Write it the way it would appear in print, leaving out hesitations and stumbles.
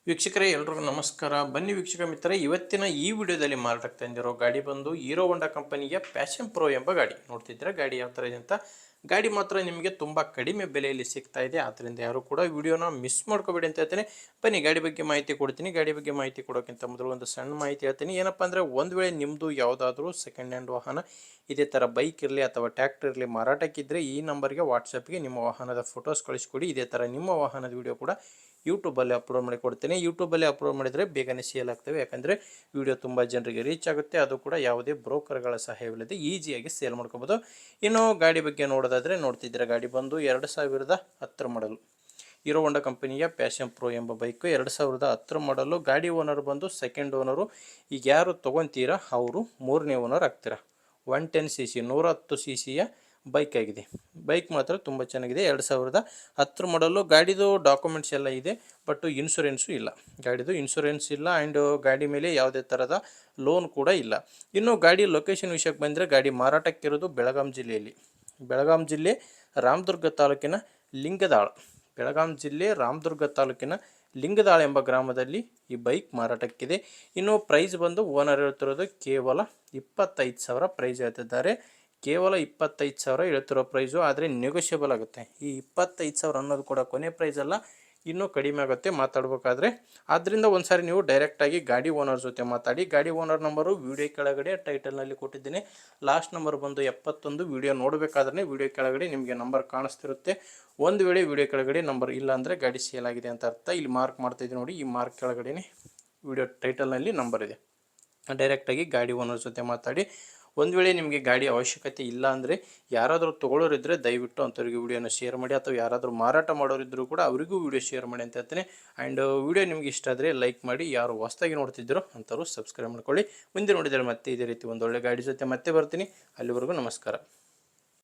ವೀಕ್ಷಕರೇ ಎಲ್ರಿಗೂ ನಮಸ್ಕಾರ. ಬನ್ನಿ ವೀಕ್ಷಕ ಮಿತ್ರರೇ, ಇವತ್ತಿನ ಈ ವಿಡಿಯೋದಲ್ಲಿ ಮಾರಾಟಕ್ಕೆ ತಂದಿರೋ ಗಾಡಿ ಬಂದು ಹೀರೋ ಹೋಂಡಾ ಕಂಪನಿಯ ಪ್ಯಾಷನ್ ಪ್ರೋ ಎಂಬ ಗಾಡಿ. ನೋಡ್ತಿದ್ರೆ ಗಾಡಿ ಯಾವ ಥರ ಇದೆ ಅಂತ. ಗಾಡಿ ಮಾತ್ರ ನಿಮಗೆ ತುಂಬ ಕಡಿಮೆ ಬೆಲೆಯಲ್ಲಿ ಸಿಗ್ತಾ ಇದೆ. ಆದ್ದರಿಂದ ಯಾರು ಕೂಡ ವಿಡಿಯೋನ ಮಿಸ್ ಮಾಡ್ಕೋಬೇಡಿ ಅಂತ ಹೇಳ್ತೇನೆ. ಬನ್ನಿ ಗಾಡಿ ಬಗ್ಗೆ ಮಾಹಿತಿ ಕೊಡ್ತೀನಿ. ಗಾಡಿ ಬಗ್ಗೆ ಮಾಹಿತಿ ಕೊಡೋಕ್ಕಿಂತ ಮೊದಲು ಒಂದು ಸಣ್ಣ ಮಾಹಿತಿ ಹೇಳ್ತೀನಿ. ಏನಪ್ಪ ಅಂದರೆ, ಒಂದು ವೇಳೆ ನಿಮ್ಮದು ಯಾವುದಾದ್ರೂ ಸೆಕೆಂಡ್ ಹ್ಯಾಂಡ್ ವಾಹನ ಇದೇ ಥರ ಬೈಕ್ ಇರಲಿ ಅಥವಾ ಟ್ಯಾಕ್ಟರ್ ಇರಲಿ ಮಾರಾಟಕ್ಕಿದ್ದರೆ ಈ ನಂಬರ್ಗೆ ವಾಟ್ಸಪ್ಗೆ ನಿಮ್ಮ ವಾಹನದ ಫೋಟೋಸ್ ಕಳಿಸ್ಕೊಡಿ. ಇದೇ ಥರ ನಿಮ್ಮ ವಾಹನದ ವಿಡಿಯೋ ಕೂಡ ಯೂಟ್ಯೂಬಲ್ಲಿ ಅಪ್ಲೋಡ್ ಮಾಡಿ ಕೊಡ್ತೇನೆ. ಯೂಟ್ಯೂಬಲ್ಲಿ ಅಪ್ಲೋಡ್ ಮಾಡಿದರೆ ಬೇಗನೆ ಸೇಲ್ ಆಗ್ತವೆ. ಯಾಕಂದರೆ ವಿಡಿಯೋ ತುಂಬ ಜನರಿಗೆ ರೀಚ್ ಆಗುತ್ತೆ. ಅದು ಕೂಡ ಯಾವುದೇ ಬ್ರೋಕರ್ಗಳ ಸಹಾಯವಿಲ್ಲದೆ ಈಸಿಯಾಗಿ ಸೇಲ್ ಮಾಡ್ಕೋಬೋದು. ಇನ್ನು ಗಾಡಿ ಬಗ್ಗೆ ನೋಡೋದಾದರೆ, ನೋಡ್ತಿದ್ದೀರಾ ಗಾಡಿ ಬಂದು 2010 ಮಾಡಲು ಹೀರೋ ಹೋಂಡಾ ಕಂಪನಿಯ ಪ್ಯಾಷನ್ ಪ್ರೋ ಎಂಬ ಬೈಕು 2010 ಮಾಡಲು. ಗಾಡಿ ಓನರ್ ಬಂದು ಸೆಕೆಂಡ್ ಓನರು. ಈಗ ಯಾರು ತೊಗೊತೀರಾ ಅವರು 3ನೇ ಓನರ್ ಆಗ್ತೀರಾ. 110cc 110 cc ಬೈಕ್ ಆಗಿದೆ. ಬೈಕ್ ಮಾತ್ರ ತುಂಬ ಚೆನ್ನಾಗಿದೆ. 2010 ಮಾಡಲು. ಗಾಡಿದು ಡಾಕ್ಯುಮೆಂಟ್ಸ್ ಎಲ್ಲ ಇದೆ, ಬಟ್ ಇನ್ಶೂರೆನ್ಸು ಇಲ್ಲ. ಗಾಡಿದು ಇನ್ಶೂರೆನ್ಸ್ ಇಲ್ಲ ಆ್ಯಂಡ್ ಗಾಡಿ ಮೇಲೆ ಯಾವುದೇ ಥರದ ಲೋನ್ ಕೂಡ ಇಲ್ಲ. ಇನ್ನು ಗಾಡಿ ಲೊಕೇಶನ್ ವಿಷಯಕ್ಕೆ ಬಂದರೆ, ಗಾಡಿ ಮಾರಾಟಕ್ಕಿರೋದು ಬೆಳಗಾಂ ಜಿಲ್ಲೆಯಲ್ಲಿ. ಬೆಳಗಾಂ ಜಿಲ್ಲೆ ರಾಮದುರ್ಗ ತಾಲೂಕಿನ ಲಿಂಗದಾಳ. ಬೆಳಗಾಂ ಜಿಲ್ಲೆ ರಾಮದುರ್ಗ ತಾಲೂಕಿನ ಲಿಂಗದಾಳ ಎಂಬ ಗ್ರಾಮದಲ್ಲಿ ಈ ಬೈಕ್ ಮಾರಾಟಕ್ಕಿದೆ. ಇನ್ನು ಪ್ರೈಸ್ ಬಂದು ಓನರ್ ಹೇಳ್ತಿರೋದು ಕೇವಲ 25,000 ಪ್ರೈಸ್ ಹೇಳ್ತಿದ್ದಾರೆ. ಕೇವಲ 25,000 ಹೇಳ್ತಿರೋ ಪ್ರೈಸು. ಆದರೆ ನೆಗೋಷಿಯಬಲ್ ಆಗುತ್ತೆ. ಈ 25,000 ಅನ್ನೋದು ಕೂಡ ಕೊನೆ ಪ್ರೈಸ್ ಅಲ್ಲ, ಇನ್ನೂ ಕಡಿಮೆ ಆಗುತ್ತೆ ಮಾತಾಡಬೇಕಾದ್ರೆ. ಆದ್ದರಿಂದ ಒಂದು ಸಾರಿ ನೀವು ಡೈರೆಕ್ಟಾಗಿ ಗಾಡಿ ಓನರ್ ಜೊತೆ ಮಾತಾಡಿ. ಗಾಡಿ ಓನರ್ ನಂಬರು ವಿಡಿಯೋ ಕೆಳಗಡೆ ಟೈಟಲ್ನಲ್ಲಿ ಕೊಟ್ಟಿದ್ದೀನಿ. ಲಾಸ್ಟ್ ನಂಬರ್ ಬಂದು 71. ವಿಡಿಯೋ ನೋಡಬೇಕಾದ್ರೆ ವಿಡಿಯೋ ಕೆಳಗಡೆ ನಿಮಗೆ ನಂಬರ್ ಕಾಣಿಸ್ತಿರುತ್ತೆ. ಒಂದು ವೇಳೆ ವಿಡಿಯೋ ಕೆಳಗಡೆ ನಂಬರ್ ಇಲ್ಲ ಅಂದರೆ ಗಾಡಿ ಸೇಲ್ ಆಗಿದೆ ಅಂತ ಅರ್ಥ. ಇಲ್ಲಿ ಮಾರ್ಕ್ ಮಾಡ್ತಾಯಿದ್ದೀನಿ ನೋಡಿ, ಈ ಮಾರ್ಕ್ ಕೆಳಗಡೆ ವಿಡಿಯೋ ಟೈಟಲ್ನಲ್ಲಿ ನಂಬರ್ ಇದೆ. ಡೈರೆಕ್ಟಾಗಿ ಗಾಡಿ ಓನರ್ ಜೊತೆ ಮಾತಾಡಿ. ಒಂದು ವೇಳೆ ನಿಮಗೆ ಗಾಡಿ ಅವಶ್ಯಕತೆ ಇಲ್ಲ ಅಂದರೆ, ಯಾರಾದರೂ ತೊಗೊಳ್ಳೋರಿದ್ದರೆ ದಯವಿಟ್ಟು ಅಂಥವ್ರಿಗೆ ವಿಡಿಯೋನ ಶೇರ್ ಮಾಡಿ, ಅಥವಾ ಯಾರಾದರೂ ಮಾರಾಟ ಮಾಡೋರಿದ್ದರೂ ಕೂಡ ಅವರಿಗೂ ವಿಡಿಯೋ ಶೇರ್ ಮಾಡಿ ಅಂತ ಹೇಳ್ತೇನೆ. ಆ್ಯಂಡ್ ವಿಡಿಯೋ ನಿಮಗೆ ಇಷ್ಟ ಆದರೆ ಲೈಕ್ ಮಾಡಿ. ಯಾರು ಹೊಸದಾಗಿ ನೋಡ್ತಿದ್ದೀರೋ ಅಂಥವ್ರು ಸಬ್ಸ್ಕ್ರೈಬ್ ಮಾಡ್ಕೊಳ್ಳಿ. ಮುಂದೆ ನೋಡಿದರೆ ಮತ್ತೆ ಇದೇ ರೀತಿ ಒಂದೊಳ್ಳೆ ಗಾಡಿ ಜೊತೆ ಮತ್ತೆ ಬರ್ತೀನಿ. ಅಲ್ಲಿವರೆಗೂ ನಮಸ್ಕಾರ.